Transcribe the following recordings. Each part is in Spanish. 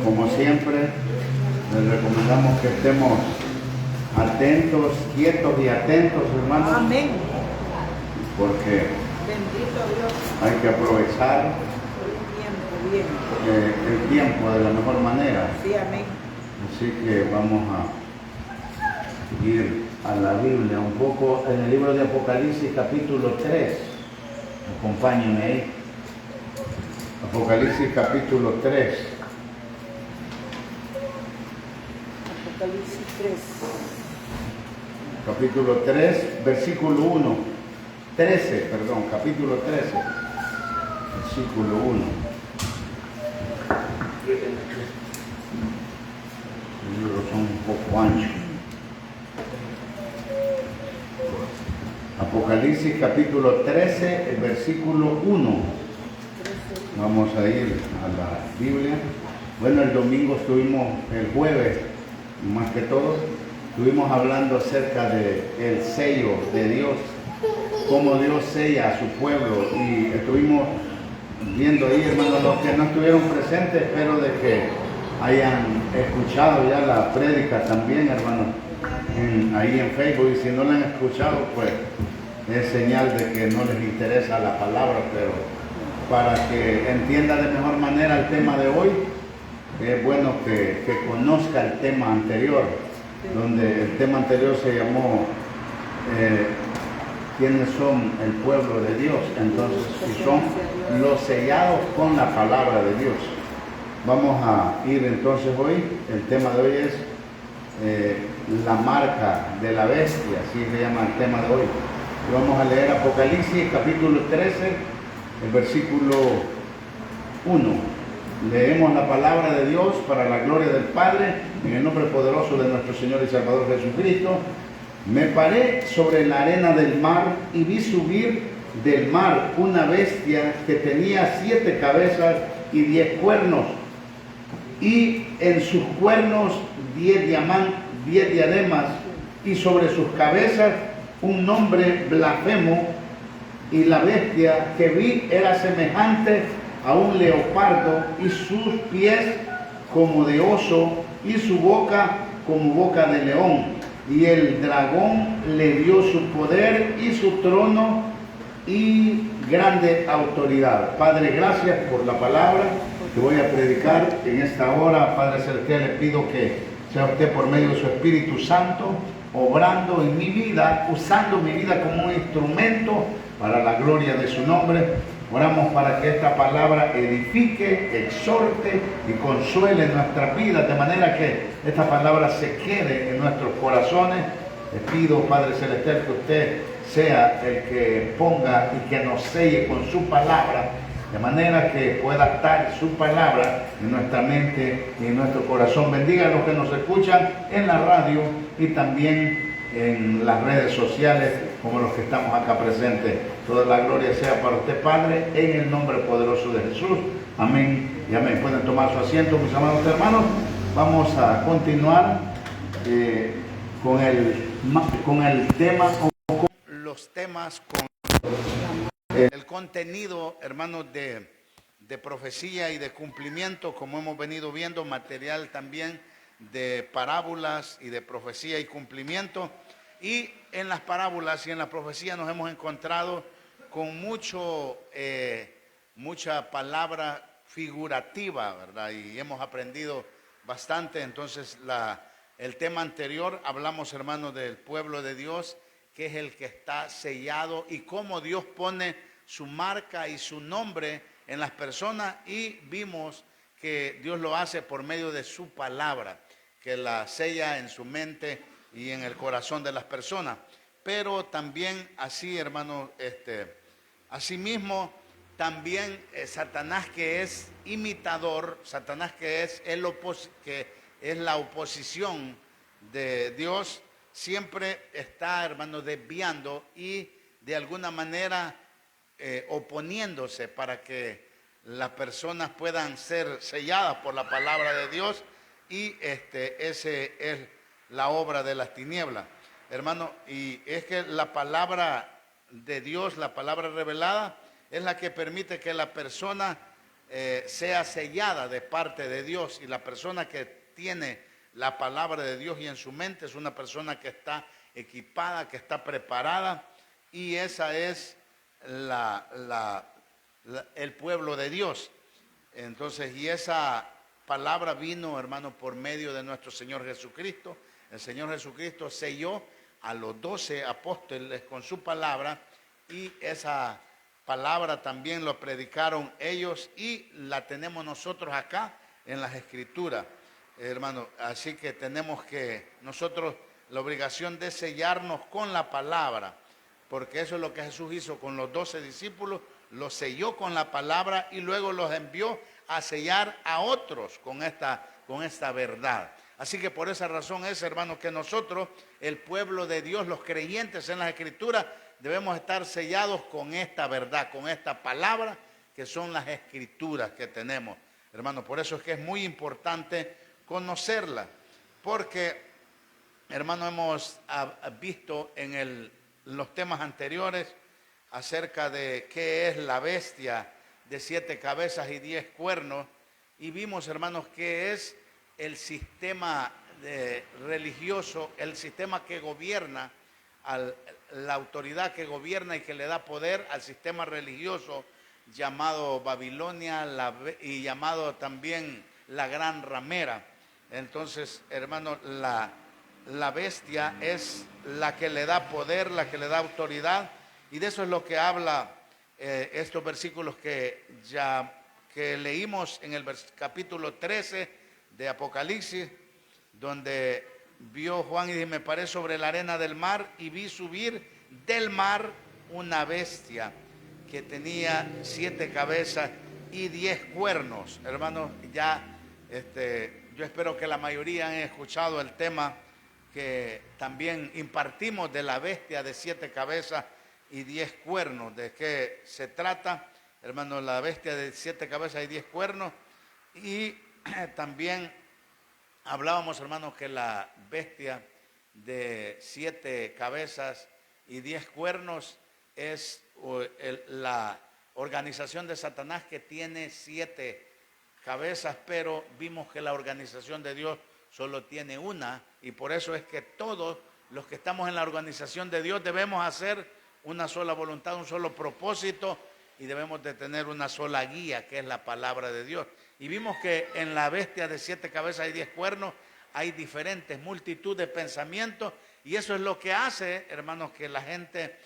Como siempre, les recomendamos que estemos atentos, quietos y atentos, hermanos. Amén. Porque Bendito Dios. hay que aprovechar el tiempo de la mejor manera. Sí, amén. Así que vamos a ir a la Biblia un poco en el libro de Apocalipsis capítulo 3. Acompáñenme ahí. Apocalipsis capítulo 3. Apocalipsis 3. Capítulo 3, versículo 1. 13, perdón, capítulo 13. Versículo 1. Los libros son un poco anchos. Apocalipsis capítulo 13, el versículo 1. Vamos a ir a la Biblia. Bueno, el domingo estuvimos, el jueves, más que todo, estuvimos hablando acerca del sello de Dios, cómo Dios sella a su pueblo, y estuvimos viendo ahí, hermanos, los que no estuvieron presentes, espero de que hayan escuchado ya la prédica también, hermanos, ahí en Facebook, y si no la han escuchado, pues es señal de que no les interesa la palabra, pero para que entienda de mejor manera el tema de hoy, es bueno que conozca el tema anterior, donde el tema anterior se llamó ¿quiénes son el pueblo de Dios? Entonces, si son los sellados con la palabra de Dios. Vamos a ir entonces hoy, el tema de hoy es la marca de la bestia, así se llama el tema de hoy. Y vamos a leer Apocalipsis capítulo 13, el versículo 1. Leemos la palabra de Dios para la gloria del Padre, en el nombre poderoso de nuestro Señor y Salvador Jesucristo. Me paré sobre la arena del mar y vi subir del mar una bestia que tenía 7 cabezas y 10 cuernos, y en sus cuernos 10 diademas, y sobre sus cabezas un nombre blasfemo, y la bestia que vi era semejante a un leopardo, y sus pies como de oso, y su boca como boca de león. Y el dragón le dio su poder y su trono y grande autoridad. Padre, gracias por la palabra que voy a predicar en esta hora. Padre Celestial, le pido que sea usted por medio de su Espíritu Santo obrando en mi vida, usando mi vida como un instrumento para la gloria de su nombre. Oramos para que esta palabra edifique, exhorte y consuele nuestras vidas, de manera que esta palabra se quede en nuestros corazones. Le pido, Padre Celestial, que usted sea el que ponga y que nos selle con su palabra, de manera que pueda estar su palabra en nuestra mente y en nuestro corazón. Bendiga a los que nos escuchan en la radio y también en las redes sociales, como los que estamos acá presentes. Toda la gloria sea para usted, Padre, en el nombre poderoso de Jesús. Amén y amén. Pueden tomar su asiento, mis amados hermanos. Vamos a continuar con el tema, o con los temas, con el contenido, hermanos, de profecía y de cumplimiento, como hemos venido viendo, material también de parábolas y de profecía y cumplimiento. Y en las parábolas y en la profecía nos hemos encontrado con mucha palabra figurativa, ¿verdad? Y hemos aprendido bastante. Entonces, el tema anterior hablamos, hermanos, del pueblo de Dios, que es el que está sellado, y cómo Dios pone su marca y su nombre en las personas, y vimos que Dios lo hace por medio de su palabra, que la sella en su mente y en el corazón de las personas. Pero también así, hermanos, asimismo, también Satanás, que es imitador, Satanás que es la oposición de Dios, siempre está, hermanos, desviando y de alguna manera oponiéndose para que las personas puedan ser selladas por la palabra de Dios, y ese es la obra de las tinieblas, hermano. Y es que la palabra de Dios, la palabra revelada, es la que permite que la persona sea sellada de parte de Dios, y la persona que tiene la palabra de Dios y en su mente es una persona que está equipada, que está preparada, y esa es el pueblo de Dios. Entonces, y esa palabra vino, hermano, por medio de nuestro Señor Jesucristo. El Señor Jesucristo selló a los 12 apóstoles con su palabra, y esa palabra también lo predicaron ellos y la tenemos nosotros acá en las Escrituras, hermano. Así que tenemos que nosotros la obligación de sellarnos con la palabra, porque eso es lo que Jesús hizo con los 12 discípulos, los selló con la palabra y luego los envió a sellar a otros con esta verdad. Así que por esa razón es, hermano, que nosotros, el pueblo de Dios, los creyentes en las Escrituras, debemos estar sellados con esta verdad, con esta palabra que son las Escrituras que tenemos, hermano. Por eso es que es muy importante conocerla, porque, hermano, hemos visto en los temas anteriores acerca de qué es la bestia de 7 cabezas y 10 cuernos, y vimos, hermanos, qué es el sistema religioso, el sistema que gobierna, la autoridad que gobierna y que le da poder al sistema religioso llamado Babilonia y llamado también la gran ramera. Entonces, hermano, la bestia es la que le da poder, la que le da autoridad, y de eso es lo que habla estos versículos que leímos en el capítulo 13 de Apocalipsis, donde vio Juan y dice: me paré sobre la arena del mar y vi subir del mar una bestia que tenía 7 cabezas y 10 cuernos. Hermanos, yo espero que la mayoría han escuchado el tema que también impartimos de la bestia de 7 cabezas y 10 cuernos. ¿De qué se trata, hermano? La bestia de 7 cabezas y 10 cuernos. Y también hablábamos, hermanos, que la bestia de 7 cabezas y 10 cuernos es la organización de Satanás, que tiene 7 cabezas, pero vimos que la organización de Dios solo tiene una, y por eso es que todos los que estamos en la organización de Dios debemos hacer una sola voluntad, un solo propósito, y debemos de tener una sola guía, que es la palabra de Dios. Y vimos que en la bestia de 7 cabezas y 10 cuernos hay diferentes multitud de pensamientos, y eso es lo que hace, hermanos, que la gente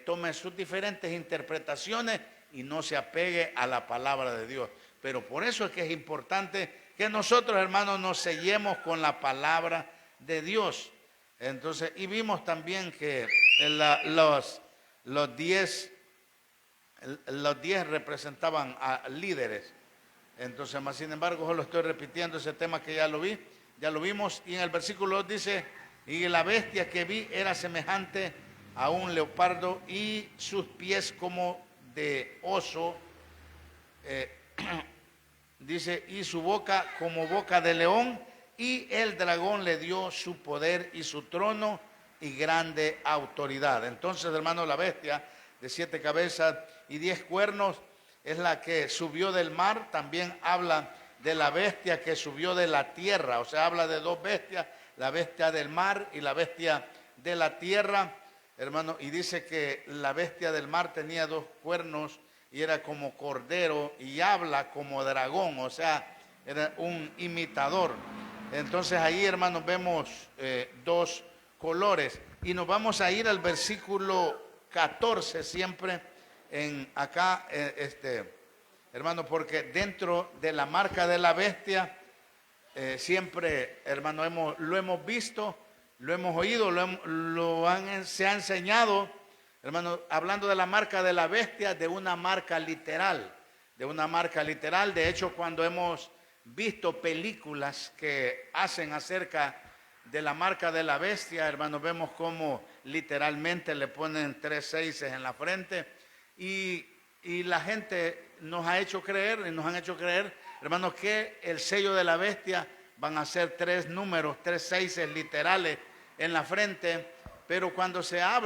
tome sus diferentes interpretaciones y no se apegue a la palabra de Dios. Pero por eso es que es importante que nosotros, hermanos, nos sellemos con la palabra de Dios. Entonces, y vimos también que los 10 representaban a líderes. Entonces, más sin embargo, yo lo estoy repitiendo, ese tema que ya lo vimos. Y en el versículo 2 dice: y la bestia que vi era semejante a un leopardo, y sus pies como de oso, dice, y su boca como boca de león, y el dragón le dio su poder y su trono y grande autoridad. Entonces, hermano, la bestia de 7 cabezas y 10 cuernos es la que subió del mar. También habla de la bestia que subió de la tierra, o sea, habla de 2 bestias, la bestia del mar y la bestia de la tierra, hermano. Y dice que la bestia del mar tenía 2 cuernos y era como cordero, y habla como dragón, o sea, era un imitador. Entonces ahí, hermanos, vemos 2 colores, y nos vamos a ir al versículo 14 siempre acá, hermano, porque dentro de la marca de la bestia siempre, hermano, lo hemos visto, lo hemos oído, se ha enseñado, hermano, hablando de la marca de la bestia, de una marca literal, De hecho, cuando hemos visto películas que hacen acerca de la marca de la bestia, hermanos, vemos cómo literalmente le ponen 3 seises en la frente, y la gente nos han hecho creer, hermanos, que el sello de la bestia van a ser 3 números, 3 seises literales en la frente. Pero cuando se ha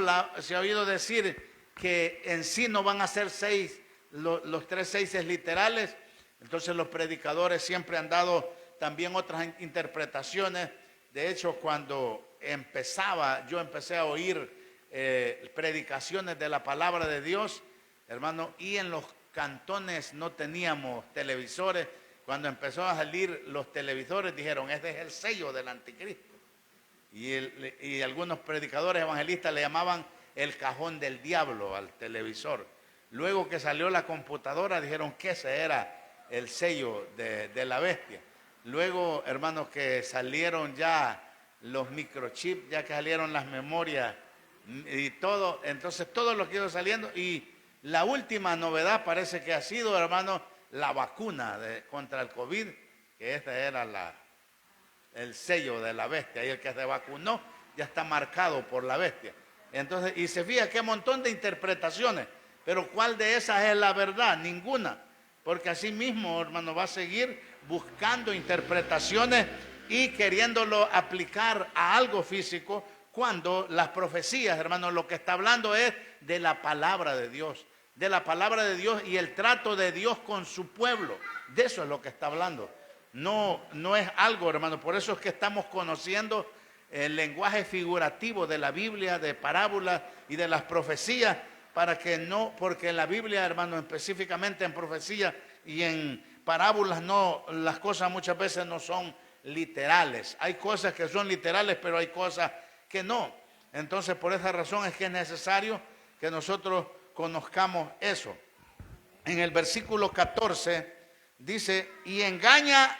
oído decir que en sí no van a ser 6 los 3 seises literales, Entonces los predicadores siempre han dado también otras interpretaciones. De hecho, cuando yo empecé a oír predicaciones de la palabra de Dios, hermano, y en los cantones no teníamos televisores. Cuando empezó a salir los televisores, dijeron, este es el sello del anticristo. Y algunos predicadores evangelistas le llamaban el cajón del diablo al televisor. Luego que salió la computadora, dijeron que ese era el sello de la bestia. Luego, hermanos, que salieron ya los microchips, ya que salieron las memorias y todo, entonces todo lo que iba saliendo. Y la última novedad parece que ha sido, hermanos, la vacuna contra el COVID, que esta era el sello de la bestia, y el que se vacunó ya está marcado por la bestia. Entonces, y se fija qué montón de interpretaciones, pero ¿cuál de esas es la verdad? Ninguna, porque así mismo, hermano, va a seguir buscando interpretaciones y queriéndolo aplicar a algo físico, cuando las profecías, hermano, lo que está hablando es de la palabra de Dios. De la palabra de Dios y el trato de Dios con su pueblo. De eso es lo que está hablando. No es algo, hermano. Por eso es que estamos conociendo el lenguaje figurativo de la Biblia, de parábolas y de las profecías, porque en la Biblia, hermano, específicamente en profecías y en parábolas, las cosas muchas veces no son literales. Hay cosas que son literales, pero hay cosas que no. Entonces, por esa razón es que es necesario que nosotros conozcamos eso. En el versículo 14 dice, y engaña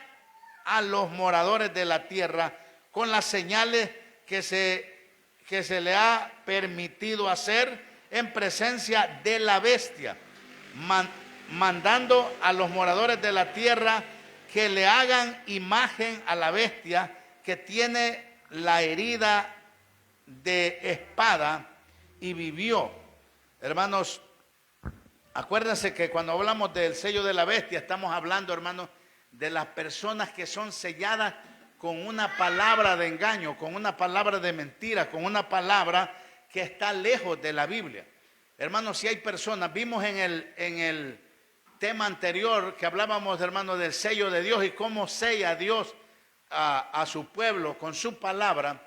a los moradores de la tierra con las señales que se le ha permitido hacer en presencia de la bestia, mandando a los moradores de la tierra que le hagan imagen a la bestia que tiene la herida de espada y vivió. Hermanos, acuérdense que cuando hablamos del sello de la bestia, estamos hablando, hermanos, de las personas que son selladas con una palabra de engaño, con una palabra de mentira, con una palabra que está lejos de la Biblia. Hermanos, si hay personas, vimos en el tema anterior que hablábamos, hermanos, del sello de Dios y cómo sella Dios a su pueblo con su palabra.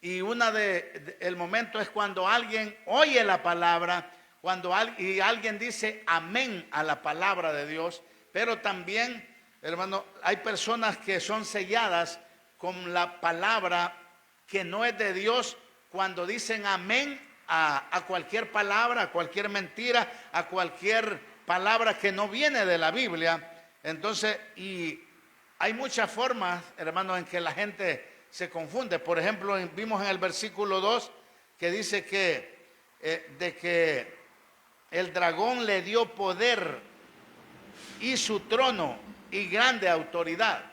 Y el momento es cuando alguien oye la palabra, y alguien dice amén a la palabra de Dios. Pero también, hermano, hay personas que son selladas con la palabra que no es de Dios, cuando dicen amén a cualquier palabra, a cualquier mentira, a cualquier palabra que no viene de la Biblia. Entonces, y hay muchas formas, hermano, en que la gente se confunde. Por ejemplo, vimos en el versículo 2 que dice de que el dragón le dio poder y su trono y grande autoridad.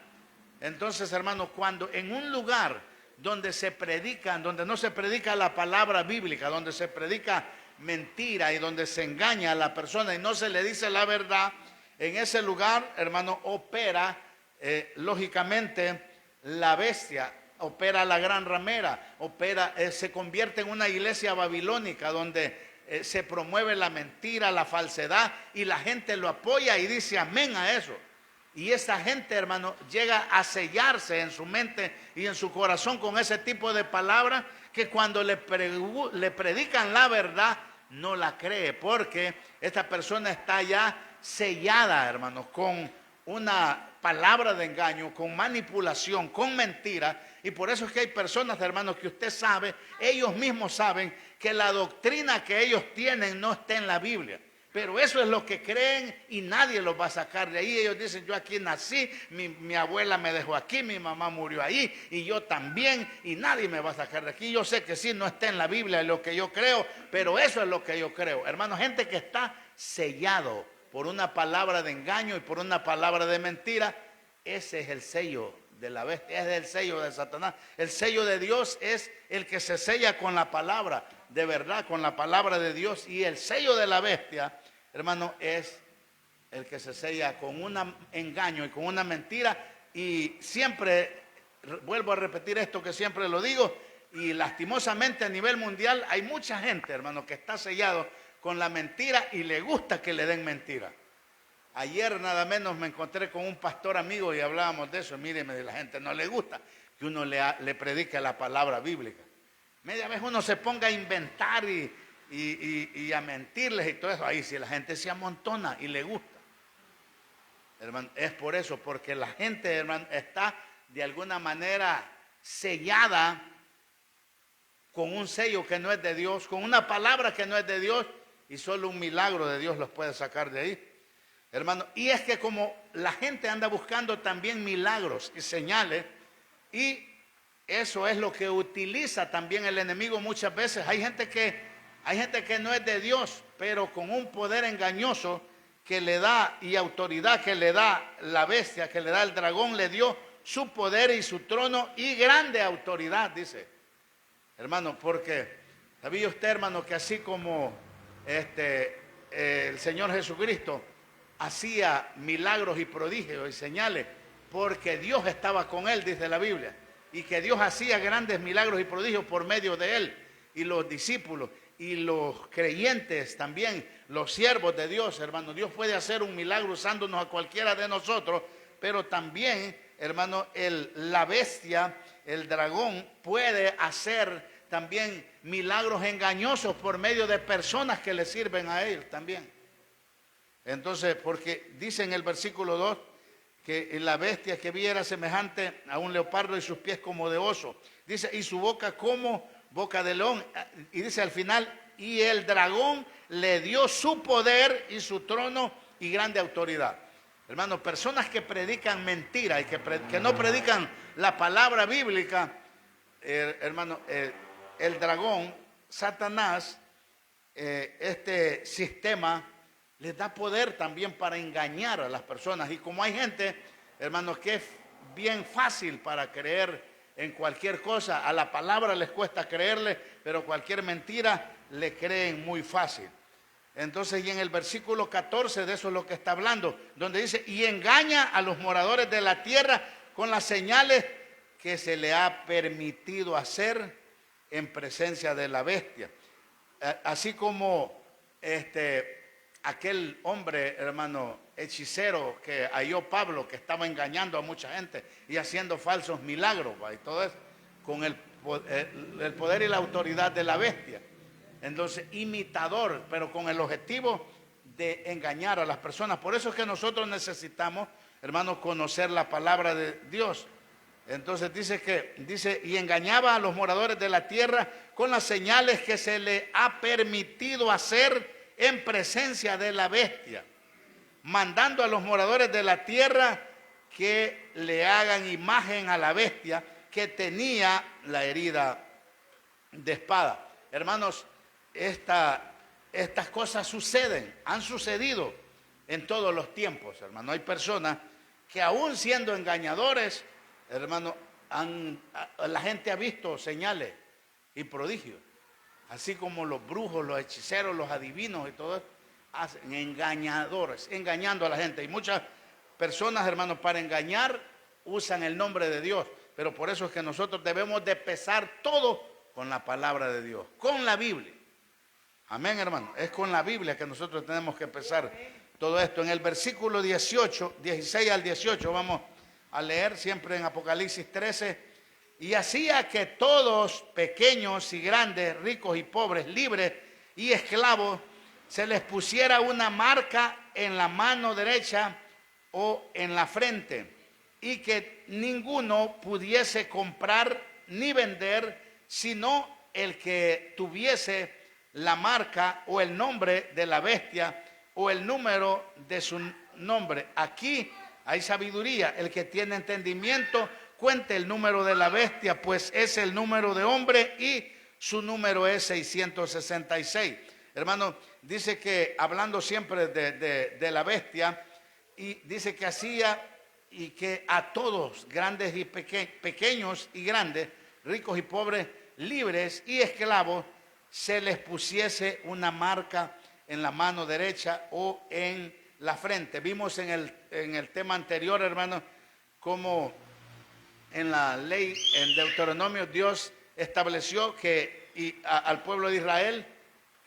Entonces, hermano, cuando en un lugar donde no se predica la palabra bíblica, donde se predica mentira y donde se engaña a la persona y no se le dice la verdad, en ese lugar, hermano, opera lógicamente la bestia, opera la gran ramera, se convierte en una iglesia babilónica donde se promueve la mentira, la falsedad, y la gente lo apoya y dice amén a eso. Y esa gente, hermano, llega a sellarse en su mente y en su corazón con ese tipo de palabras, que cuando le predican la verdad no la cree, porque esta persona está ya sellada, hermanos, con una palabra de engaño, con manipulación, con mentira. Y por eso es que hay personas, hermanos, que usted sabe, ellos mismos saben que la doctrina que ellos tienen no está en la Biblia. Pero eso es lo que creen y nadie los va a sacar de ahí. Ellos dicen, yo aquí nací, mi abuela me dejó aquí, mi mamá murió ahí y yo también, y nadie me va a sacar de aquí. Yo sé que sí, no está en la Biblia lo que yo creo, pero eso es lo que yo creo. Hermanos, gente que está sellado por una palabra de engaño y por una palabra de mentira, ese es el sello de la bestia, es el sello de Satanás. El sello de Dios es el que se sella con la palabra de verdad, con la palabra de Dios. Y el sello de la bestia, hermano, es el que se sella con un engaño y con una mentira. Y siempre, vuelvo a repetir esto que siempre lo digo, y lastimosamente a nivel mundial hay mucha gente, hermano, que está sellado con la mentira y le gusta que le den mentira. Ayer nada menos me encontré con un pastor amigo y hablábamos de eso. Míreme, la gente no le gusta que uno le predique la palabra bíblica. Media vez uno se ponga a inventar y a mentirles y todo eso. Ahí sí la gente se amontona y le gusta. Hermano, es por eso, porque la gente, hermano, está de alguna manera sellada con un sello que no es de Dios, con una palabra que no es de Dios, y solo un milagro de Dios los puede sacar de ahí. Hermano, y es que como la gente anda buscando también milagros y señales, y eso es lo que utiliza también el enemigo muchas veces. Hay gente que no es de Dios, pero con un poder engañoso que le da y autoridad que le da la bestia, que le da el dragón, le dio su poder y su trono y grande autoridad, dice. Hermano, porque ¿sabía usted, hermano, que así como el Señor Jesucristo hacía milagros y prodigios y señales porque Dios estaba con él, dice la Biblia, y que Dios hacía grandes milagros y prodigios por medio de él, y los discípulos y los creyentes también, los siervos de Dios, hermano? Dios puede hacer un milagro usándonos a cualquiera de nosotros, pero también, hermano, la bestia, el dragón, puede hacer también milagros engañosos por medio de personas que le sirven a él también. Entonces, porque dice en el versículo 2 que la bestia que vi era semejante a un leopardo y sus pies como de oso. Dice, y su boca como boca de león. Y dice al final, y el dragón le dio su poder y su trono y grande autoridad. Hermanos, personas que predican mentira y que no predican la palabra bíblica, hermano, el dragón, Satanás, este sistema les da poder también para engañar a las personas. Y como hay gente, hermanos, que es bien fácil para creer en cualquier cosa, a la palabra les cuesta creerle, pero cualquier mentira le creen muy fácil. Entonces, y en el versículo 14 de eso es lo que está hablando, donde dice, y engaña a los moradores de la tierra con las señales que se le ha permitido hacer en presencia de la bestia. Así como aquel hombre, hermano, hechicero que halló Pablo, que estaba engañando a mucha gente y haciendo falsos milagros, y todo eso, con el poder y la autoridad de la bestia. Entonces, imitador, pero con el objetivo de engañar a las personas. Por eso es que nosotros necesitamos, hermanos, conocer la palabra de Dios. Entonces dice, y engañaba a los moradores de la tierra con las señales que se le ha permitido hacer en presencia de la bestia, mandando a los moradores de la tierra que le hagan imagen a la bestia que tenía la herida de espada. Hermanos, estas cosas han sucedido en todos los tiempos, hermano. Hay personas que aún siendo engañadores, hermano, la gente ha visto señales y prodigios. Así como los brujos, los hechiceros, los adivinos y todo eso, hacen engañadores, engañando a la gente. Y muchas personas, hermanos, para engañar usan el nombre de Dios. Pero por eso es que nosotros debemos de pesar todo con la palabra de Dios, con la Biblia. Amén, hermano. Es con la Biblia que nosotros tenemos que pesar todo esto. En el versículo 16 al 18 vamos a leer siempre en Apocalipsis 13. Y hacía que todos, pequeños y grandes, ricos y pobres, libres y esclavos, se les pusiera una marca en la mano derecha o en la frente, y que ninguno pudiese comprar ni vender, sino el que tuviese la marca o el nombre de la bestia o el número de su nombre. Aquí hay sabiduría. El que tiene entendimiento, cuente el número de la bestia, pues es el número de hombre y su número es 666. Hermano, dice que hablando siempre de la bestia, y dice que hacía y que a todos, grandes y pequeños y grandes, ricos y pobres, libres y esclavos, se les pusiese una marca en la mano derecha o en la frente. Vimos en el tema anterior, hermano, cómo en la ley, en Deuteronomio, Dios estableció que al pueblo de Israel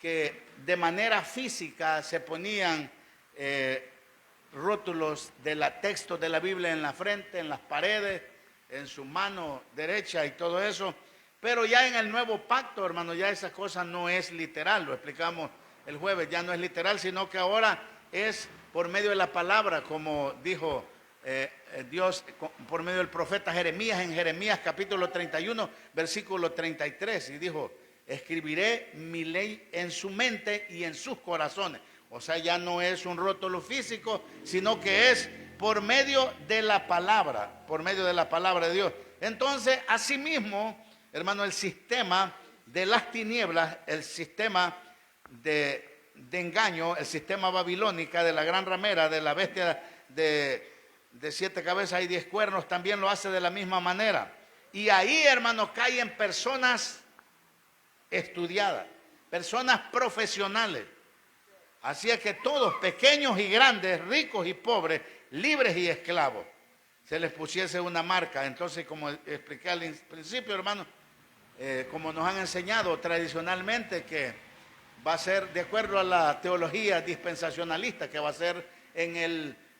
que de manera física se ponían rótulos de la texto de la Biblia en la frente, en las paredes, en su mano derecha y todo eso. Pero ya en el nuevo pacto, hermano, ya esa cosa no es literal, lo explicamos el jueves, ya no es literal, sino que ahora es por medio de la palabra, como dijo Dios por medio del profeta Jeremías, en Jeremías capítulo 31, versículo 33, y dijo: escribiré mi ley en su mente y en sus corazones. O sea, ya no es un rótulo físico, sino que es por medio de la palabra, por medio de la palabra de Dios. Entonces, asimismo, hermano, el sistema de las tinieblas, el sistema de engaño, el sistema babilónica de la gran ramera, de la bestia de 7 cabezas y 10 cuernos, también lo hace de la misma manera. Y ahí, hermano, caen personas estudiadas, personas profesionales. Así es que todos, pequeños y grandes, ricos y pobres, libres y esclavos, se les pusiese una marca. Entonces, como expliqué al principio, hermano, como nos han enseñado tradicionalmente, que va a ser de acuerdo a la teología dispensacionalista, que va a ser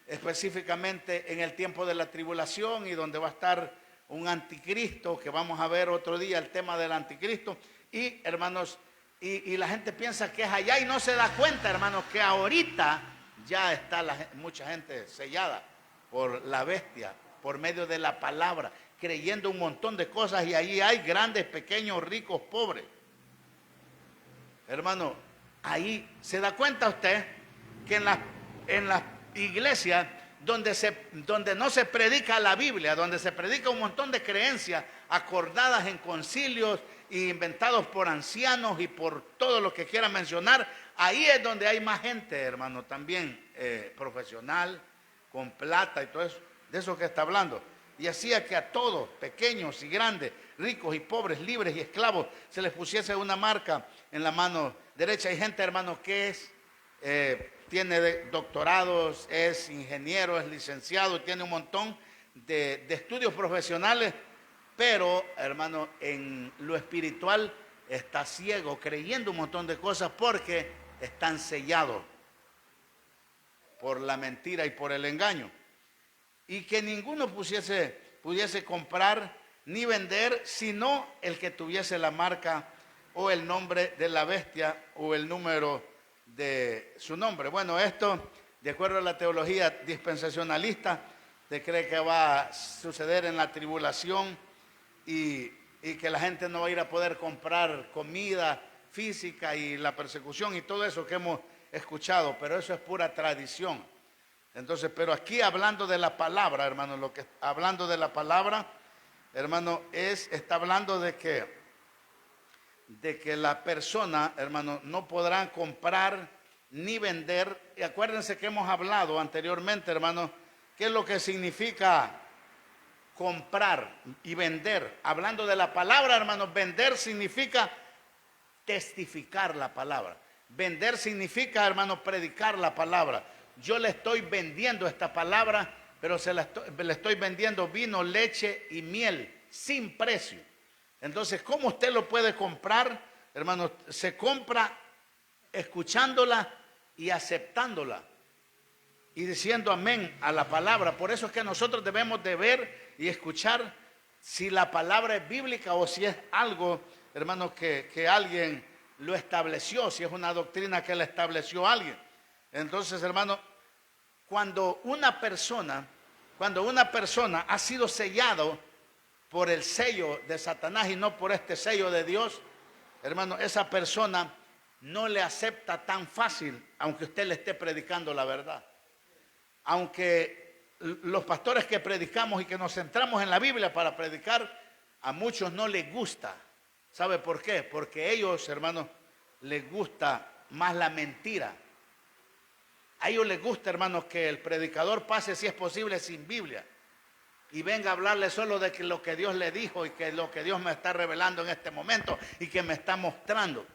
específicamente en el tiempo de la tribulación, y donde va a estar un anticristo, que vamos a ver otro día el tema del anticristo. Y, hermanos, y la gente piensa que es allá y no se da cuenta, hermanos, que ahorita ya está mucha gente sellada por la bestia, por medio de la palabra, creyendo un montón de cosas, y ahí hay grandes, pequeños, ricos, pobres. Hermano, ahí se da cuenta usted que en las iglesias donde no se predica la Biblia, donde se predica un montón de creencias acordadas en concilios e inventados por ancianos y por todo lo que quieran mencionar, ahí es donde hay más gente, hermano, también profesional, con plata y todo eso, de eso que está hablando. Y hacía que a todos, pequeños y grandes, ricos y pobres, libres y esclavos, se les pusiese una marca en la mano derecha. Hay gente, hermano, que tiene doctorados, es ingeniero, es licenciado, tiene un montón de estudios profesionales, pero, hermano, en lo espiritual está ciego, creyendo un montón de cosas porque están sellados por la mentira y por el engaño. Y que ninguno pudiese comprar ni vender, sino el que tuviese la marca o el nombre de la bestia o el número de su nombre. Bueno, esto, de acuerdo a la teología dispensacionalista, se cree que va a suceder en la tribulación, y que la gente no va a ir a poder comprar comida física, y la persecución y todo eso que hemos escuchado, pero eso es pura tradición. Entonces, pero aquí hablando de la palabra, hermano, hablando de la palabra, hermano, está hablando de que la persona, hermano, no podrá comprar ni vender. Y acuérdense que hemos hablado anteriormente, hermano, qué es lo que significa comprar y vender. Hablando de la palabra, hermano, vender significa testificar la palabra. Vender significa, hermano, predicar la palabra. Yo le estoy vendiendo esta palabra, pero le estoy vendiendo vino, leche y miel sin precio. Entonces, ¿cómo usted lo puede comprar? Hermano, se compra escuchándola y aceptándola y diciendo amén a la palabra. Por eso es que nosotros debemos de ver y escuchar si la palabra es bíblica o si es algo, hermano, que alguien lo estableció, si es una doctrina que la estableció alguien. Entonces, hermano, cuando una persona ha sido sellado por el sello de Satanás y no por este sello de Dios, hermano, esa persona no le acepta tan fácil, aunque usted le esté predicando la verdad. Aunque los pastores que predicamos y que nos centramos en la Biblia para predicar, a muchos no les gusta. ¿Sabe por qué? Porque a ellos, hermanos, les gusta más la mentira. A ellos les gusta, hermanos, que el predicador pase, si es posible, sin Biblia y venga a hablarle solo de lo que Dios le dijo y que lo que Dios me está revelando en este momento y que me está mostrando.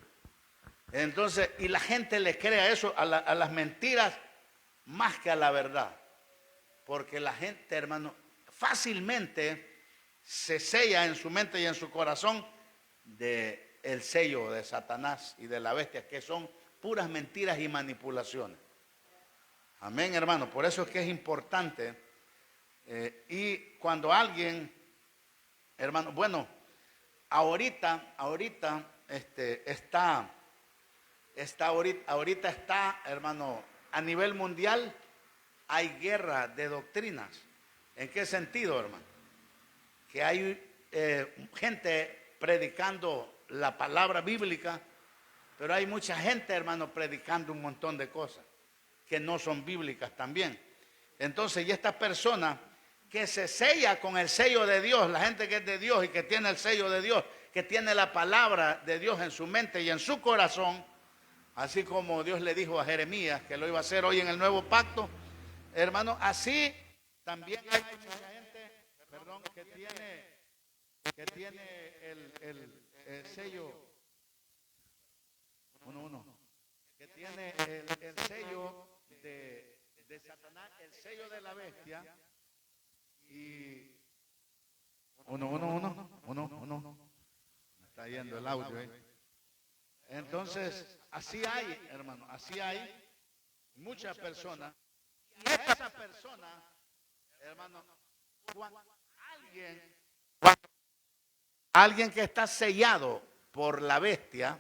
Entonces, y la gente le cree a eso, a las mentiras, más que a la verdad. Porque la gente, hermano, fácilmente se sella en su mente y en su corazón del sello de Satanás y de la bestia, que son puras mentiras y manipulaciones. Amén, hermano. Por eso es que es importante. Y cuando alguien, hermano, bueno, ahorita está, hermano, a nivel mundial hay guerra de doctrinas. ¿En qué sentido, hermano? Que hay gente predicando la palabra bíblica, pero hay mucha gente, hermano, predicando un montón de cosas que no son bíblicas también. Entonces, y esta persona que se sella con el sello de Dios, la gente que es de Dios y que tiene el sello de Dios, que tiene la palabra de Dios en su mente y en su corazón, así como Dios le dijo a Jeremías que lo iba a hacer hoy en el nuevo pacto, hermano, así también hay mucha gente, perdón, que tiene el sello, que tiene el sello de Satanás, el sello de la bestia. Y uno. Me está yendo el audio ahí. Entonces, así hay, hermano, así hay muchas personas. Y esa persona, hermano, cuando alguien que está sellado por la bestia,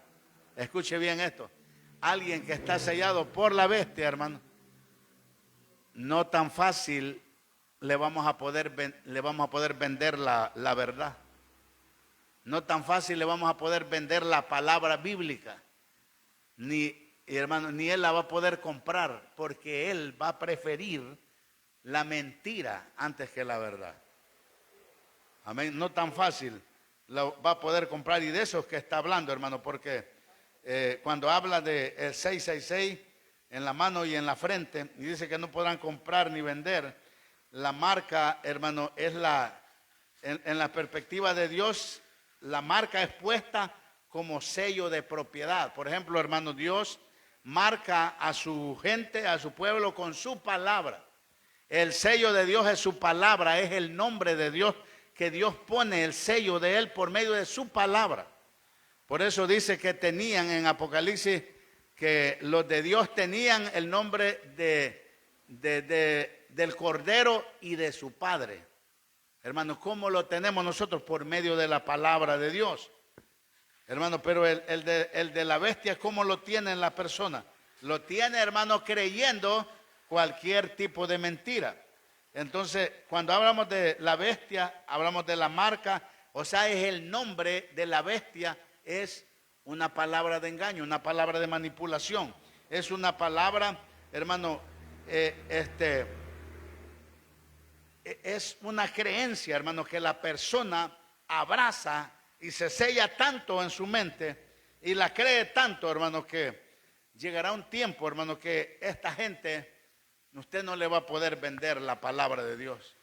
escuche bien esto, alguien que está sellado por la bestia, hermano, no tan fácil le vamos a poder vender la verdad. No tan fácil le vamos a poder vender la palabra bíblica. Hermano, ni él la va a poder comprar, porque él va a preferir la mentira antes que la verdad. Amén. No tan fácil lo va a poder comprar, y de eso es que está hablando, hermano, porque cuando habla de el 666 en la mano y en la frente, y dice que no podrán comprar ni vender, la marca, hermano, es en la perspectiva de Dios, la marca es puesta como sello de propiedad. Por ejemplo, hermano, Dios marca a su gente, a su pueblo con su palabra. El sello de Dios es su palabra, es el nombre de Dios, que Dios pone el sello de él por medio de su palabra. Por eso dice que tenían en Apocalipsis que los de Dios tenían el nombre del Cordero y de su Padre. Hermanos, ¿cómo lo tenemos nosotros? Por medio de la palabra de Dios. Hermano, pero el de la bestia, ¿cómo lo tiene la persona? Lo tiene, hermano, creyendo cualquier tipo de mentira. Entonces, cuando hablamos de la bestia, hablamos de la marca, o sea, es el nombre de la bestia, es una palabra de engaño, una palabra de manipulación. Es una palabra, hermano, es una creencia, hermano, que la persona abraza y se sella tanto en su mente y la cree tanto, hermano, que llegará un tiempo, hermano, que esta gente, usted no le va a poder vender la palabra de Dios.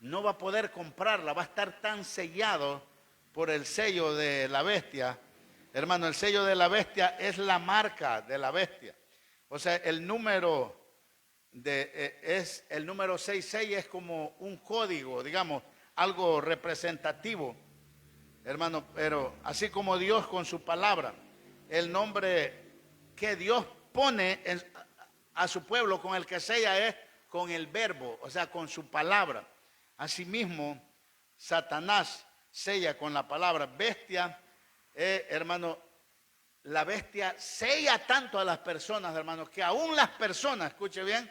No va a poder comprarla, va a estar tan sellado por el sello de la bestia. Hermano, el sello de la bestia es la marca de la bestia. O sea, el número 66 es como un código, digamos, algo representativo, hermano, pero así como Dios con su palabra, el nombre que Dios pone a su pueblo con el que sella es con el verbo, o sea, con su palabra. Asimismo, Satanás sella con la palabra. Bestia, hermano, la bestia sella tanto a las personas, hermano, que aún las personas, escuche bien,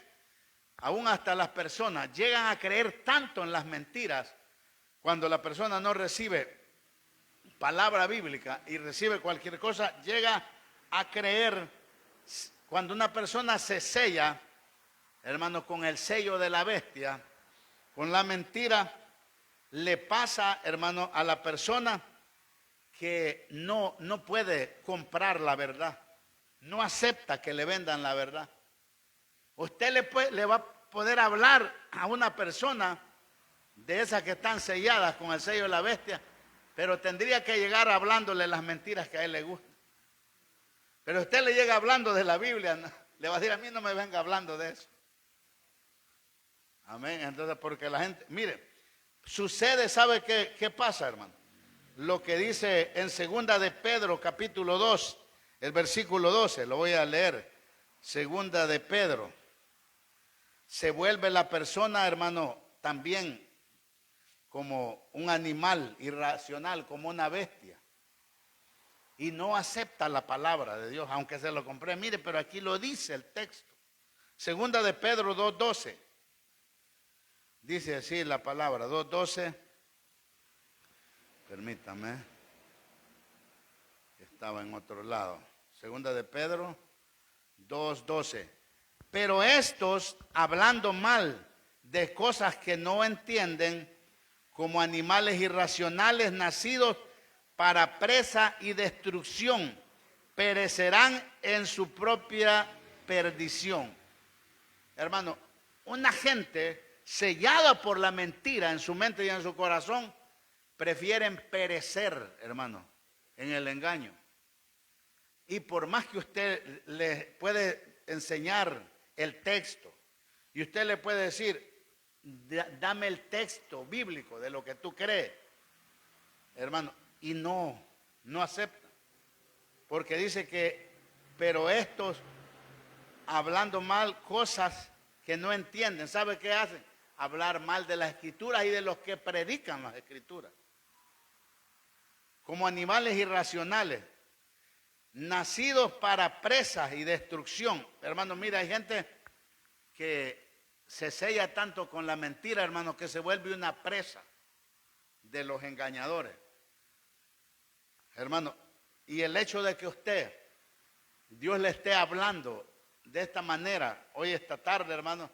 aún hasta las personas llegan a creer tanto en las mentiras. Cuando la persona no recibe palabra bíblica y recibe cualquier cosa, llega a creer. Cuando una persona se sella, hermano, con el sello de la bestia, con la mentira, le pasa, hermano, a la persona que no puede comprar la verdad, no acepta que le vendan la verdad. Usted le va a poder hablar a una persona de esas que están selladas con el sello de la bestia, pero tendría que llegar hablándole las mentiras que a él le gustan. Pero usted le llega hablando de la Biblia, le va a decir: a mí no me venga hablando de eso. Amén. Entonces, porque la gente, mire, sucede, ¿sabe qué pasa, hermano? Lo que dice en segunda de Pedro, capítulo 2, el versículo 12, lo voy a leer. Segunda de Pedro. Se vuelve la persona, hermano, también como un animal irracional, como una bestia. Y no acepta la palabra de Dios, aunque se lo compré. Mire, pero aquí lo dice el texto. Segunda de Pedro 2:12. Dice así la palabra, 2:12. Permítame. Estaba en otro lado. Segunda de Pedro 2:12. Pero estos, hablando mal de cosas que no entienden, como animales irracionales nacidos para presa y destrucción, perecerán en su propia perdición. Hermano, una gente sellada por la mentira en su mente y en su corazón, prefieren perecer, hermano, en el engaño. Y por más que usted le puede enseñar el texto, y usted le puede decir, dame el texto bíblico de lo que tú crees, hermano, y no acepta. Porque dice que, pero estos, hablando mal cosas que no entienden, ¿sabe qué hacen? Hablar mal de las escrituras y de los que predican las escrituras. Como animales irracionales, nacidos para presas y destrucción. Hermano, mira, hay gente que se sella tanto con la mentira, hermano, que se vuelve una presa de los engañadores. Hermano, y el hecho de que usted, Dios le esté hablando de esta manera, hoy esta tarde, hermano,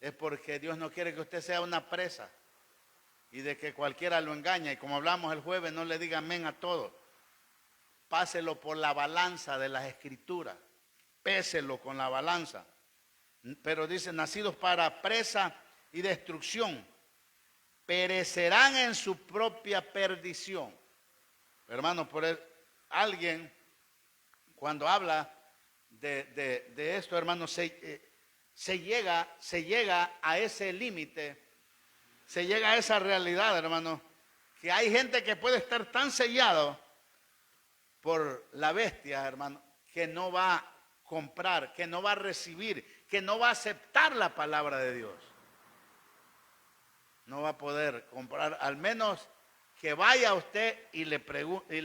es porque Dios no quiere que usted sea una presa y de que cualquiera lo engañe. Y como hablamos el jueves, no le diga amén a todo. Páselo por la balanza de las escrituras, péselo con la balanza. Pero dice, nacidos para presa y destrucción, perecerán en su propia perdición. Hermano, alguien cuando habla de esto, hermano, se llega a ese límite, se llega a esa realidad, hermano, que hay gente que puede estar tan sellado por la bestia, hermano, que no va a comprar, que no va a recibir, que no va a aceptar la palabra de Dios. No va a poder comprar, al menos que vaya usted y le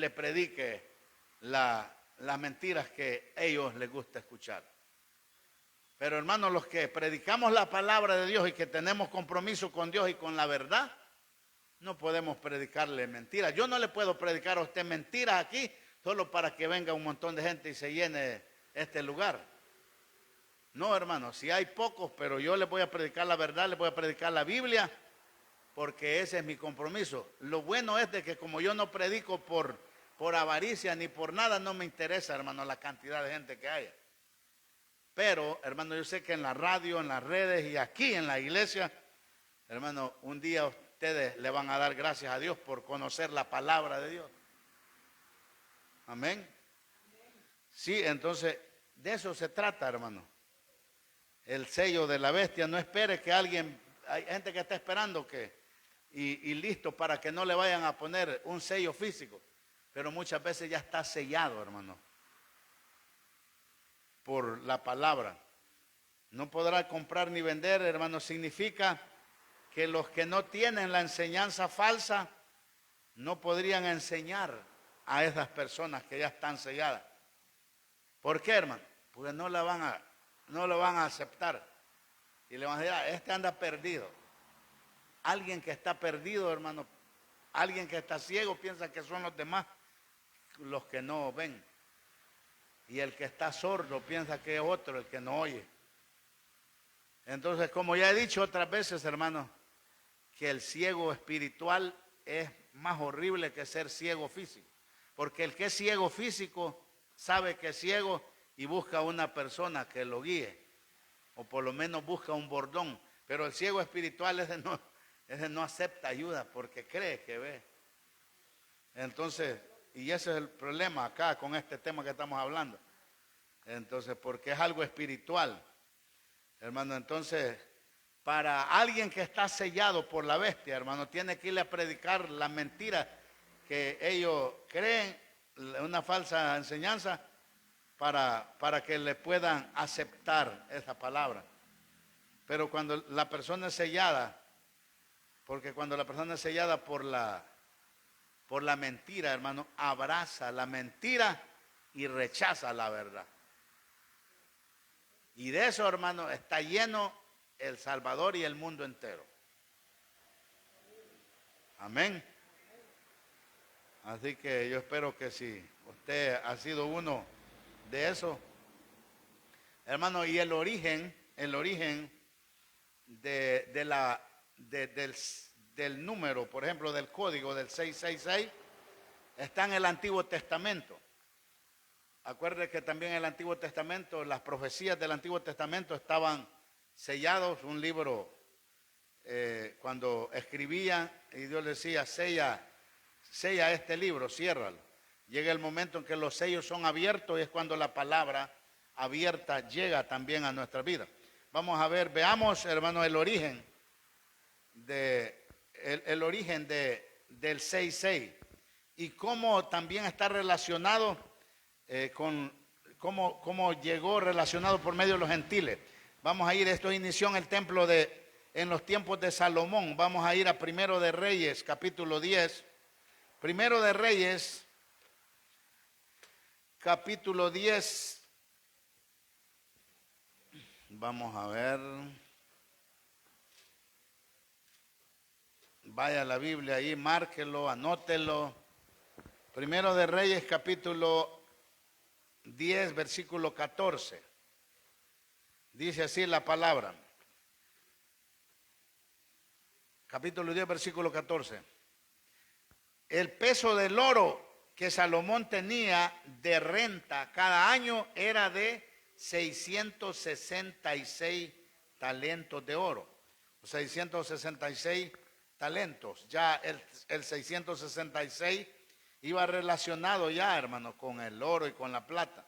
predique las mentiras que a ellos les gusta escuchar. Pero hermanos, los que predicamos la palabra de Dios y que tenemos compromiso con Dios y con la verdad, no podemos predicarle mentiras. Yo no le puedo predicar a usted mentiras aquí solo para que venga un montón de gente y se llene este lugar. No, hermano, si hay pocos, pero yo les voy a predicar la verdad, les voy a predicar la Biblia, porque ese es mi compromiso. Lo bueno es de que como yo no predico por avaricia ni por nada, no me interesa, hermano, la cantidad de gente que haya. Pero, hermano, yo sé que en la radio, en las redes y aquí en la iglesia, hermano, un día ustedes le van a dar gracias a Dios por conocer la palabra de Dios. Amén. Sí, entonces, de eso se trata, hermano. El sello de la bestia. No espere que alguien, hay gente que está esperando y listo para que no le vayan a poner un sello físico. Pero muchas veces ya está sellado, hermano, por la palabra. No podrá comprar ni vender, hermano. Significa que los que no tienen la enseñanza falsa no podrían enseñar a esas personas que ya están selladas. ¿Por qué, hermano? Porque no lo van a aceptar. Y le van a decir, este anda perdido. Alguien que está perdido, hermano, alguien que está ciego piensa que son los demás los que no ven. Y el que está sordo piensa que es otro el que no oye. Entonces, como ya he dicho otras veces, hermano, que el ciego espiritual es más horrible que ser ciego físico. Porque el que es ciego físico sabe que es ciego y busca una persona que lo guíe. O por lo menos busca un bordón. Pero el ciego espiritual ese no acepta ayuda porque cree que ve. Entonces, y ese es el problema acá con este tema que estamos hablando. Entonces, porque es algo espiritual. Hermano, entonces, para alguien que está sellado por la bestia, hermano, tiene que irle a predicar la mentira que ellos creen, una falsa enseñanza, para que le puedan aceptar esa palabra. Pero cuando la persona es sellada, porque cuando la persona es sellada por la mentira, hermano, abraza la mentira y rechaza la verdad. Y de eso, hermano, está lleno El Salvador y el mundo entero. Amén. Así que yo espero que si usted ha sido uno de esos, hermano, y el origen del número, por ejemplo, del código del 666, está en el Antiguo Testamento. Acuérdese que también en el Antiguo Testamento, las profecías del Antiguo Testamento estaban sellados. Un libro, cuando escribían, y Dios decía, sella este libro, ciérralo. Llega el momento en que los sellos son abiertos y es cuando la palabra abierta llega también a nuestra vida. Vamos a ver, veamos, hermano, el origen del 6.6 y cómo también está relacionado con cómo llegó relacionado por medio de los gentiles. Vamos a ir, esto inició en el templo en los tiempos de Salomón. Vamos a ir a Primero de Reyes, capítulo 10. Primero de Reyes, capítulo 10. Vamos a ver. Vaya a la Biblia ahí, márquelo, anótelo. Primero de Reyes, capítulo 10, versículo 14. Dice así la palabra. Capítulo 10, versículo 14. El peso del oro que Salomón tenía de renta cada año era de 666 talentos de oro. 666 talentos. Ya el 666 iba relacionado ya, hermano, con el oro y con la plata.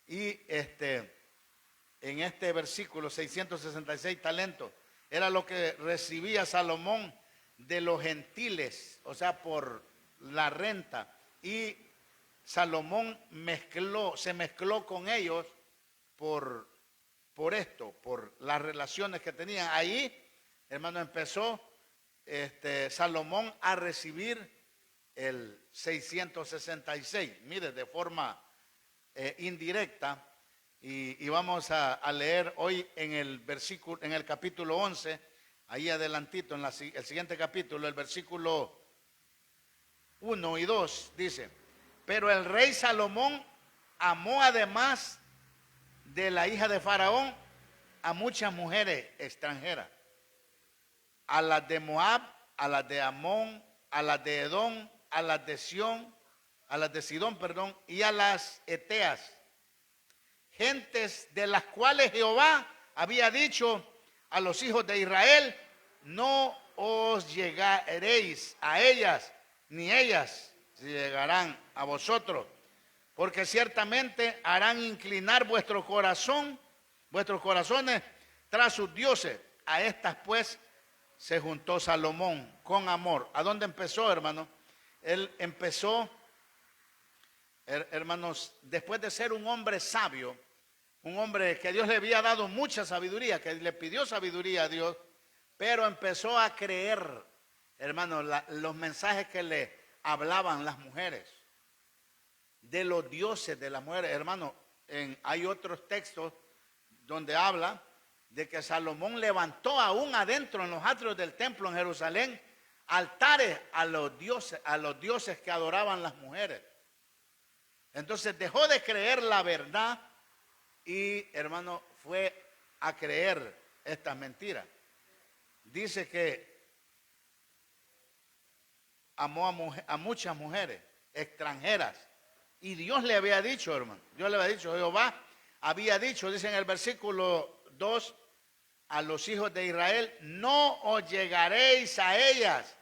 Y en este versículo, 666 talentos, era lo que recibía Salomón de los gentiles, o sea, por la renta. Y Salomón se mezcló con ellos por las relaciones que tenían. Ahí, hermano, empezó Salomón a recibir el 666, mire, de forma indirecta. Y vamos a leer hoy en el capítulo 11, ahí adelantito, el siguiente capítulo, el versículo 1 y 2, dice: pero el rey Salomón amó, además de la hija de Faraón, a muchas mujeres extranjeras, a las de Moab, a las de Amón, a las de Edom, a las de Sidón, y a las eteas, gentes de las cuales Jehová había dicho a los hijos de Israel: no os llegaréis a ellas, ni ellas llegarán a vosotros, porque ciertamente harán inclinar vuestros corazones tras sus dioses. A estas pues se juntó Salomón con amor. ¿A dónde empezó, hermano? Él empezó, hermanos, después de ser un hombre sabio, un hombre que Dios le había dado mucha sabiduría, que le pidió sabiduría a Dios, pero empezó a creer, hermano, los mensajes que le hablaban las mujeres, de los dioses de las mujeres. Hermano, hay otros textos donde habla de que Salomón levantó aún adentro en los atrios del templo en Jerusalén altares a los dioses que adoraban las mujeres. Entonces dejó de creer la verdad y, hermano, fue a creer estas mentiras. Dice que amó a muchas mujeres extranjeras. Y Dios le había dicho, hermano, Jehová había dicho, dice en el versículo 2, a los hijos de Israel: no os llegaréis a ellas,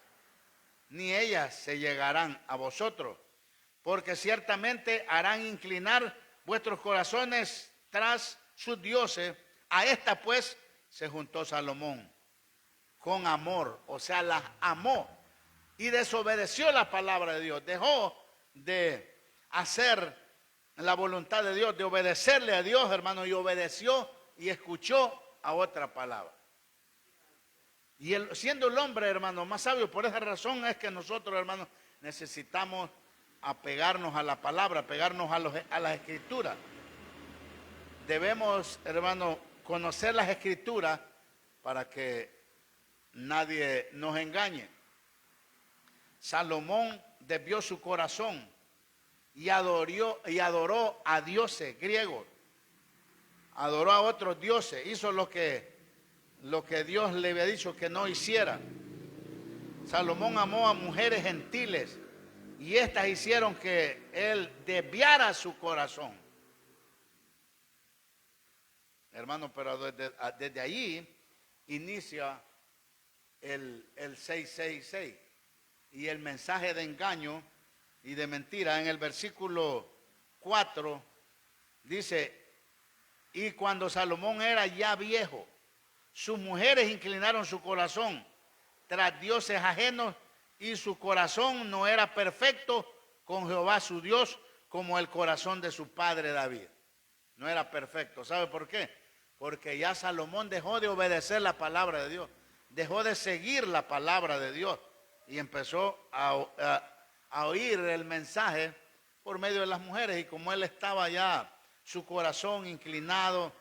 ni ellas se llegarán a vosotros, porque ciertamente harán inclinar vuestros corazones tras sus dioses. A esta pues se juntó Salomón con amor, o sea, las amó, y desobedeció la palabra de Dios. Dejó de hacer la voluntad de Dios, de obedecerle a Dios, hermano, y obedeció y escuchó a otra palabra. Y él, siendo el hombre, hermano, más sabio, por esa razón es que nosotros, hermano, necesitamos apegarnos a la palabra, apegarnos a las escrituras. Debemos, hermano, conocer las escrituras para que nadie nos engañe. Salomón desvió su corazón y adoró a dioses griegos, adoró a otros dioses, hizo lo que Dios le había dicho que no hiciera. Salomón amó a mujeres gentiles y estas hicieron que él desviara su corazón. Hermano, pero desde allí inicia el 666 y el mensaje de engaño y de mentira. En el versículo 4 dice: y cuando Salomón era ya viejo, sus mujeres inclinaron su corazón tras dioses ajenos, y su corazón no era perfecto con Jehová su Dios, como el corazón de su padre David. No era perfecto. ¿Sabe por qué? Porque ya Salomón dejó de obedecer la palabra de Dios, dejó de seguir la palabra de Dios y empezó a oír el mensaje por medio de las mujeres. Y como él estaba ya, su corazón inclinado,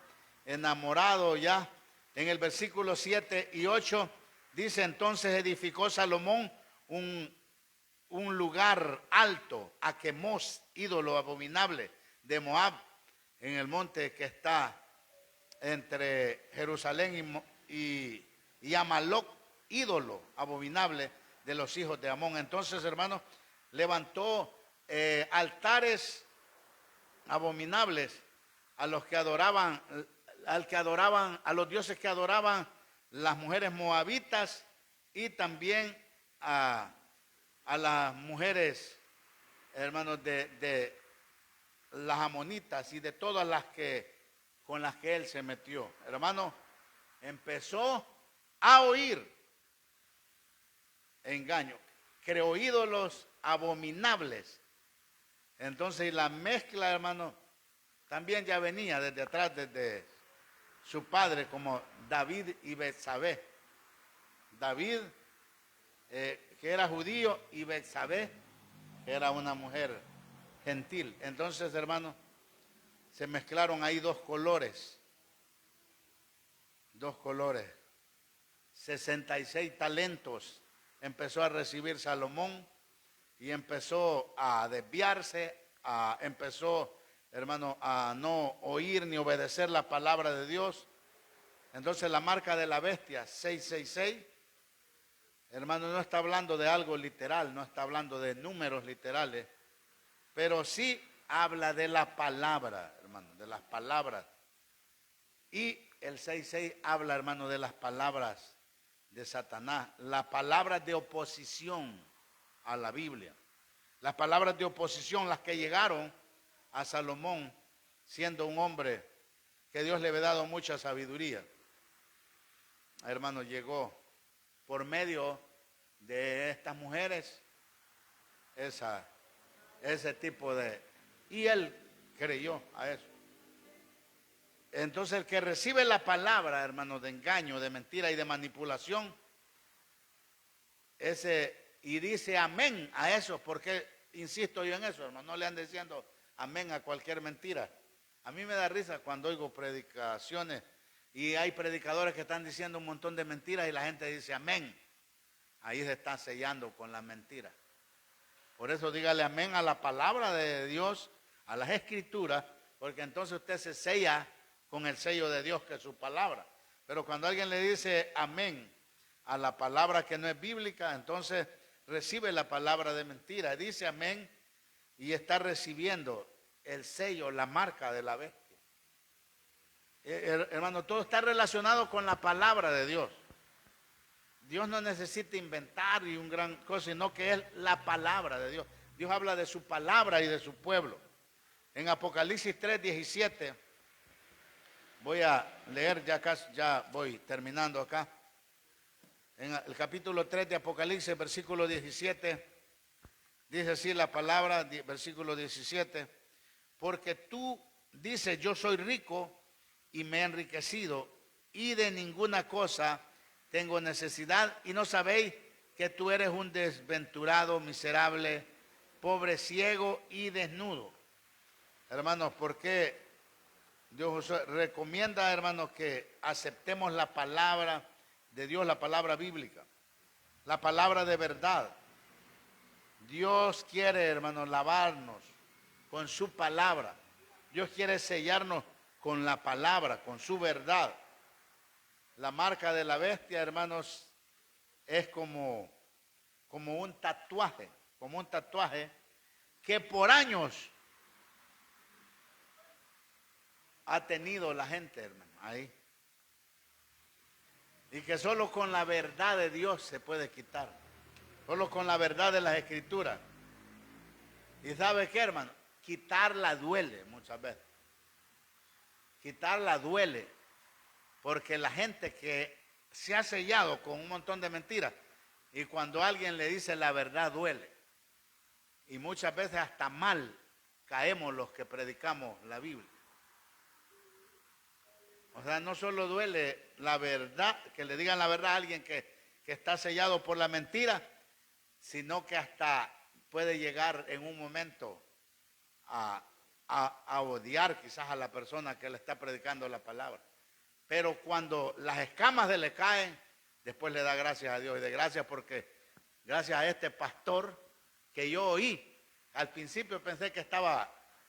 enamorado ya, en el versículo 7 y 8 dice: entonces edificó Salomón un lugar alto a Quemos, ídolo abominable de Moab, en el monte que está entre Jerusalén y Amaloc, ídolo abominable de los hijos de Amón. Entonces, hermanos, levantó altares abominables a los que adoraban, a los dioses que adoraban las mujeres moabitas, y también a las mujeres, hermanos, de las amonitas y de todas las con las que él se metió. Hermano, empezó a oír engaño, creó ídolos abominables. Entonces la mezcla, hermano, también ya venía desde atrás, desde su padre, como David y Betsabé. David, que era judío, y Betsabé, que era una mujer gentil. Entonces, hermano, se mezclaron ahí dos colores. 66 talentos empezó a recibir Salomón y empezó a desviarse, empezó, hermano, a no oír ni obedecer la palabra de Dios. Entonces la marca de la bestia, 666, hermano, no está hablando de algo literal, no está hablando de números literales, pero sí habla de la palabra, hermano, de las palabras. Y el 6.6 habla, hermano, de las palabras de Satanás, las palabras de oposición a la Biblia. Las palabras de oposición, las que llegaron a Salomón, siendo un hombre que Dios le había dado mucha sabiduría. Hermano, llegó por medio de estas mujeres ese tipo de... Y él creyó a eso. Entonces el que recibe la palabra, hermano, de engaño, de mentira y de manipulación, y dice amén a eso, porque insisto yo en eso, hermano, no le anden diciendo amén a cualquier mentira. A mí me da risa cuando oigo predicaciones y hay predicadores que están diciendo un montón de mentiras y la gente dice amén. Ahí se está sellando con la mentira. Por eso dígale amén a la palabra de Dios, a las escrituras, porque entonces usted se sella con el sello de Dios, que es su palabra. Pero cuando alguien le dice amén a la palabra que no es bíblica, entonces recibe la palabra de mentira. Dice amén y está recibiendo el sello, la marca de la bestia. Hermano, todo está relacionado con la palabra de Dios. Dios no necesita inventar y un gran cosa, sino que es la palabra de Dios. Dios habla de su palabra y de su pueblo. En Apocalipsis 3:17, voy a leer, ya voy terminando acá. En el capítulo 3 de Apocalipsis, versículo 17, dice así la palabra, versículo 17: porque tú dices, yo soy rico y me he enriquecido, y de ninguna cosa tengo necesidad, y no sabéis que tú eres un desventurado, miserable, pobre, ciego y desnudo. Hermanos, ¿por qué Dios recomienda, hermanos, que aceptemos la palabra de Dios, la palabra bíblica, la palabra de verdad? Dios quiere, hermanos, lavarnos con su palabra. Dios quiere sellarnos con la palabra, con su verdad. La marca de la bestia, hermanos, es como un tatuaje que por años ha tenido la gente, hermano, ahí. Y que solo con la verdad de Dios se puede quitar. Solo con la verdad de las Escrituras. ¿Y sabe qué, hermano? Quitarla duele muchas veces. Quitarla duele. Porque la gente que se ha sellado con un montón de mentiras, y cuando alguien le dice la verdad duele. Y muchas veces hasta mal caemos los que predicamos la Biblia. O sea, no solo duele la verdad, que le digan la verdad a alguien que está sellado por la mentira, sino que hasta puede llegar en un momento a odiar quizás a la persona que le está predicando la palabra. Pero cuando las escamas se le caen, después le da gracias a Dios. Y de gracias porque gracias a este pastor que yo oí, al principio pensé que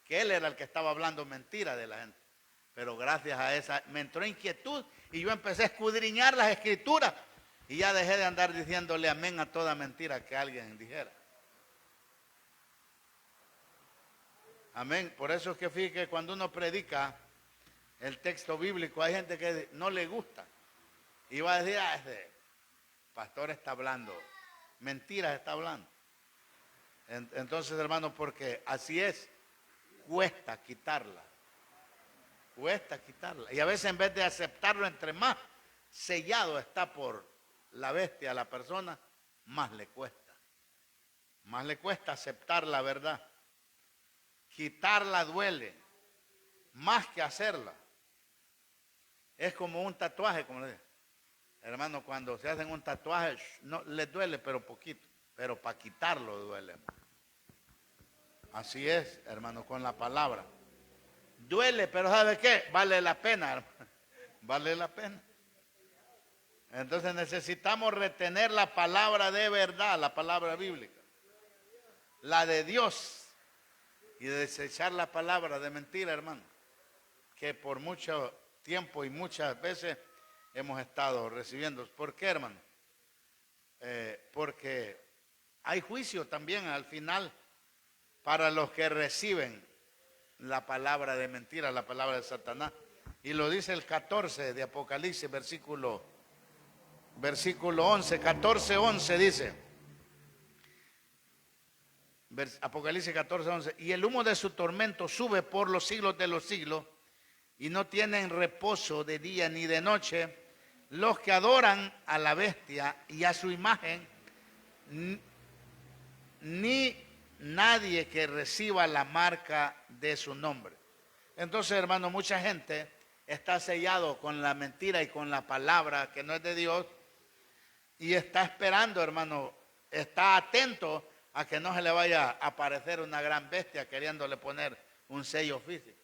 él era el que estaba hablando mentira de la gente. Pero gracias a esa me entró inquietud y yo empecé a escudriñar las Escrituras y ya dejé de andar diciéndole amén a toda mentira que alguien dijera. Amén. Por eso es que fíjate que cuando uno predica el texto bíblico hay gente que no le gusta y va a decir, ese pastor está hablando, mentiras está hablando. Entonces, hermanos, porque así es, cuesta quitarla. Cuesta quitarla. Y a veces en vez de aceptarlo, entre más sellado está por la bestia a la persona, más le cuesta. Más le cuesta aceptar la verdad. Quitarla duele, más que hacerla. Es como un tatuaje, como le digo. Hermano, cuando se hacen un tatuaje, no les duele, pero poquito. Pero para quitarlo duele. Así es, hermano, con la palabra. Duele, pero ¿sabe qué? Vale la pena, hermano. Vale la pena. Entonces necesitamos retener la palabra de verdad, la palabra bíblica. La de Dios. Y desechar la palabra de mentira, hermano. Que por mucho tiempo y muchas veces hemos estado recibiendo. ¿Por qué, hermano? Porque hay juicio también al final para los que reciben la palabra de mentira, la palabra de Satanás. Y lo dice el 14 de Apocalipsis, versículo 11, 14, 11 dice, Apocalipsis 14, 11, y el humo de su tormento sube por los siglos de los siglos, y no tienen reposo de día ni de noche los que adoran a la bestia y a su imagen, ni nadie que reciba la marca de su nombre. Entonces, hermano, mucha gente está sellado con la mentira y con la palabra que no es de Dios y está esperando, hermano, está atento a que no se le vaya a aparecer una gran bestia queriéndole poner un sello físico.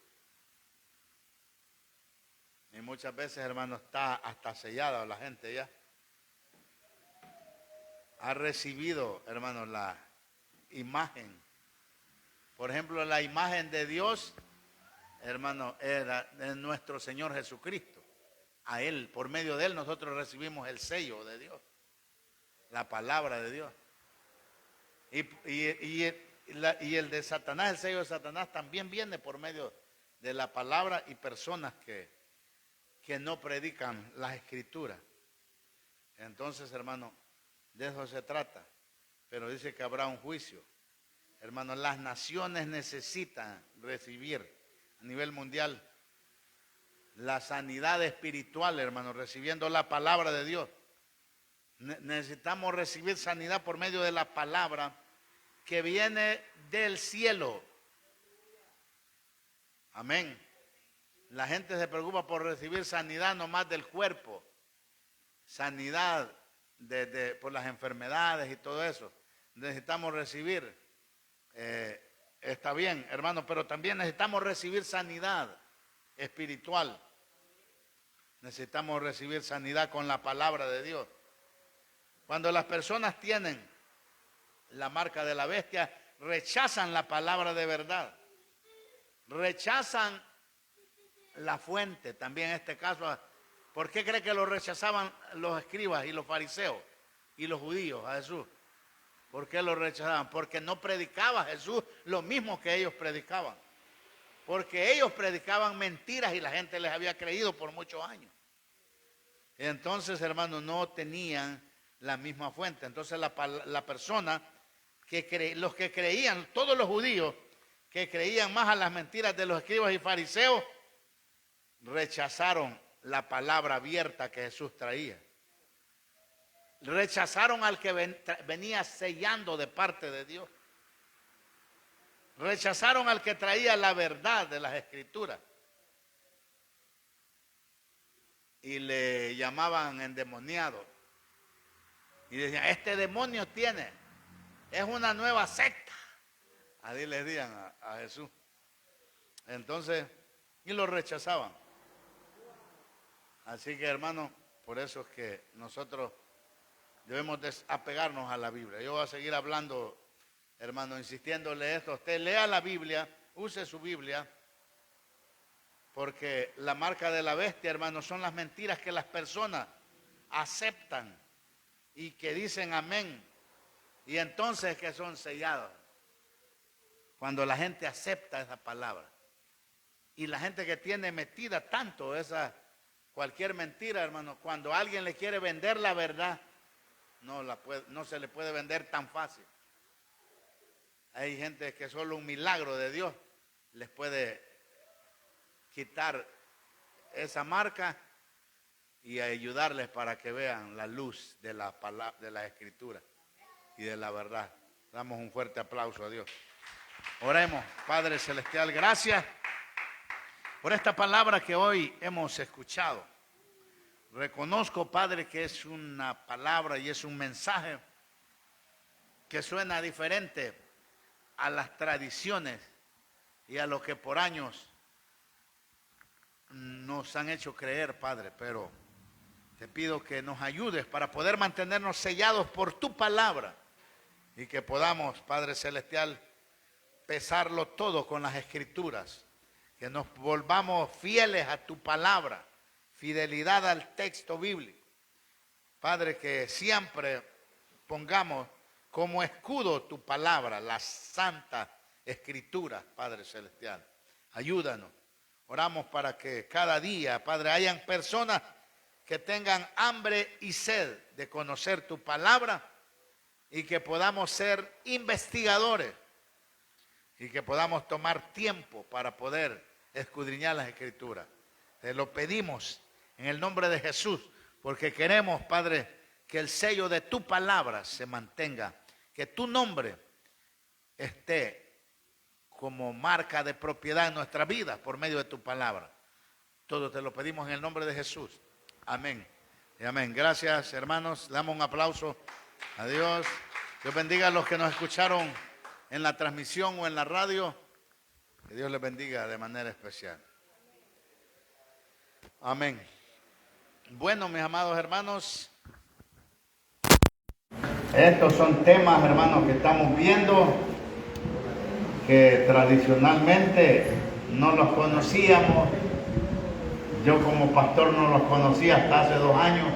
Y muchas veces, hermano, está hasta sellada la gente ya. Ha recibido, hermano, la imagen. Por ejemplo, la imagen de Dios, hermano, era de nuestro Señor Jesucristo. A Él, por medio de Él, nosotros recibimos el sello de Dios, la palabra de Dios. Y el de Satanás, el sello de Satanás, también viene por medio de la palabra y personas que no predican las Escrituras. Entonces, hermano, de eso se trata. Pero dice que habrá un juicio. Hermano, las naciones necesitan recibir a nivel mundial la sanidad espiritual, hermano, recibiendo la palabra de Dios. Necesitamos recibir sanidad por medio de la palabra que viene del cielo. Amén. La gente se preocupa por recibir sanidad nomás del cuerpo. Sanidad por las enfermedades y todo eso. Necesitamos recibir, está bien, hermano, pero también necesitamos recibir sanidad espiritual. Necesitamos recibir sanidad con la palabra de Dios. Cuando las personas tienen la marca de la bestia, rechazan la palabra de verdad. Rechazan la fuente, también en este caso. ¿Por qué cree que lo rechazaban los escribas y los fariseos y los judíos a Jesús? ¿Por qué lo rechazaban? Porque no predicaba Jesús lo mismo que ellos predicaban. Porque ellos predicaban mentiras y la gente les había creído por muchos años. Entonces, hermanos, no tenían la misma fuente. Entonces la persona los que creían, todos los judíos que creían más a las mentiras de los escribas y fariseos, rechazaron la palabra abierta que Jesús traía. Rechazaron al que venía sellando de parte de Dios. Rechazaron al que traía la verdad de las Escrituras. Y le llamaban endemoniado. Y decían, este demonio es una nueva secta. Así le decían a Jesús. Entonces, y lo rechazaban. Así que, hermano, por eso es que nosotros debemos desapegarnos a la Biblia. Yo voy a seguir hablando, hermano, insistiéndole esto. Usted lea la Biblia, use su Biblia, porque la marca de la bestia, hermano, son las mentiras que las personas aceptan y que dicen amén. Y entonces que son sellados. Cuando la gente acepta esa palabra. Y la gente que tiene metida tanto cualquier mentira, hermano, cuando alguien le quiere vender la verdad, no se le puede vender tan fácil. Hay gente que solo un milagro de Dios les puede quitar esa marca y ayudarles para que vean la luz de la Escritura y de la verdad. Damos un fuerte aplauso a Dios. Oremos. Padre Celestial, gracias por esta palabra que hoy hemos escuchado. Reconozco, Padre, que es una palabra y es un mensaje que suena diferente a las tradiciones y a lo que por años nos han hecho creer, Padre, pero te pido que nos ayudes para poder mantenernos sellados por tu palabra y que podamos, Padre Celestial, pesarlo todo con las Escrituras, que nos volvamos fieles a tu palabra, fidelidad al texto bíblico. Padre, que siempre pongamos como escudo tu palabra, la santa Escritura, Padre Celestial. Ayúdanos. Oramos para que cada día, Padre, hayan personas que tengan hambre y sed de conocer tu palabra y que podamos ser investigadores y que podamos tomar tiempo para poder escudriñar las Escrituras. Te lo pedimos en el nombre de Jesús, porque queremos, Padre, que el sello de tu palabra se mantenga, que tu nombre esté como marca de propiedad en nuestra vida por medio de tu palabra. Todo te lo pedimos en el nombre de Jesús. Amén. Y amén. Gracias, hermanos. Le damos un aplauso a Dios. Dios bendiga a los que nos escucharon en la transmisión o en la radio. Que Dios les bendiga de manera especial. Amén. Bueno, mis amados hermanos, estos son temas, hermanos, que estamos viendo, que tradicionalmente no los conocíamos. Yo como pastor no los conocía hasta hace 2 años.